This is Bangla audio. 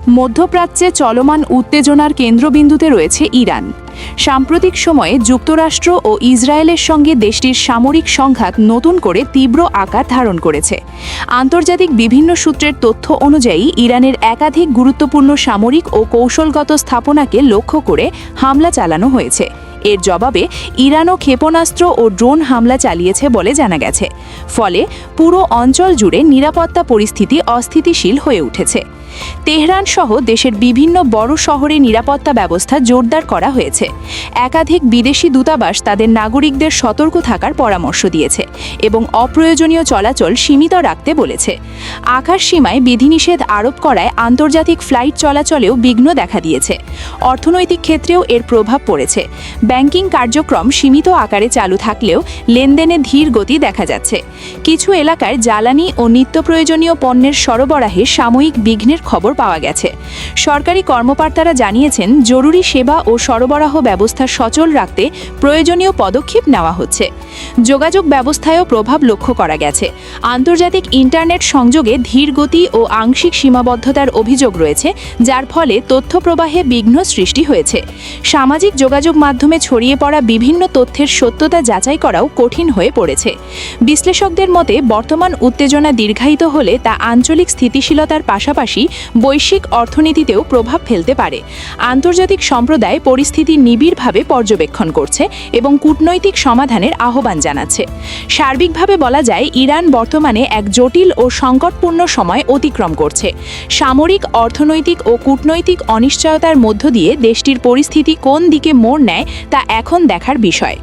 মধ্যপ্রাচ্যে চলমান উত্তেজনার কেন্দ্রবিন্দুতে রয়েছে ইরান। সাম্প্রতিক সময়ে যুক্তরাষ্ট্র ও ইসরায়েলের সঙ্গে দেশটির সামরিক সংঘাত নতুন করে তীব্র আকার ধারণ করেছে। আন্তর্জাতিক বিভিন্ন সূত্রের তথ্য অনুযায়ী ইরানের একাধিক গুরুত্বপূর্ণ সামরিক ও কৌশলগত স্থাপনাকে লক্ষ্য করে হামলা চালানো হয়েছে। এর জবাবে ইরানও ক্ষেপণাস্ত্র ও ড্রোন হামলা চালিয়েছে বলে জানা গেছে। ফলে পুরো অঞ্চল জুড়ে নিরাপত্তা পরিস্থিতি অস্থিতিশীল হয়ে উঠেছে। তেহরান সহ দেশের বিভিন্ন বড় শহরে নিরাপত্তা ব্যবস্থা জোরদার করা হয়েছে। একাধিক বিদেশি দূতাবাস তাদের নাগরিকদের সতর্ক থাকার পরামর্শ দিয়েছে এবং অপ্রয়োজনীয় চলাচল সীমিত রাখতে বলেছে। আকাশ সীমায় বিধিনিষেধ আরোপ করায় আন্তর্জাতিক ফ্লাইট চলাচলেও বিঘ্ন দেখা দিয়েছে। অর্থনৈতিক ক্ষেত্রেও এর প্রভাব পড়েছে। ব্যাংকিং কার্যক্রম সীমিত আকারে চালু থাকলেও লেনদেনে ধীর গতি দেখা যাচ্ছে। কিছু এলাকায় জ্বালানি ও নিত্য প্রয়োজনীয় পণ্যের সরবরাহে সাময়িক বিঘ্নের খবর পাওয়া গেছে। সরকারি কর্মকর্তারা জানিয়েছেন, জরুরি সেবা ও সরবরাহ ব্যবস্থা সচল রাখতে প্রয়োজনীয় পদক্ষেপ নেওয়া হচ্ছে। যোগাযোগ ব্যবস্থায়ও প্রভাব লক্ষ্য করা গেছে। আন্তর্জাতিক ইন্টারনেট সংযোগে ধীর গতি ও আংশিক সীমাবদ্ধতার অভিযোগ রয়েছে, যার ফলে তথ্য প্রবাহে বিঘ্ন সৃষ্টি হয়েছে। সামাজিক যোগাযোগ মাধ্যমে ছড়িয়ে পড়া বিভিন্ন তথ্যের সত্যতা যাচাই করাও কঠিন হয়ে পড়েছে। বিশ্লেষকদের মতে, বর্তমান উত্তেজনা দীর্ঘায়িত হলে তা আঞ্চলিক স্থিতিশীলতার পাশাপাশি বৈশ্বিক অর্থনীতিতেও প্রভাব ফেলতে পারে। আন্তর্জাতিক সম্প্রদায় পরিস্থিতি নিবিড়ভাবে পর্যবেক্ষণ করছে এবং কূটনৈতিক সমাধানের আহ্বান জানাচ্ছে। সার্বিকভাবে বলা যায়, ইরান বর্তমানে এক জটিল ও সংকটপূর্ণ সময় অতিক্রম করছে। সামরিক, অর্থনৈতিক ও কূটনৈতিক অনিশ্চয়তার মধ্য দিয়ে দেশটির পরিস্থিতি কোন দিকে মোড় নেয় তা এখন দেখার বিষয়।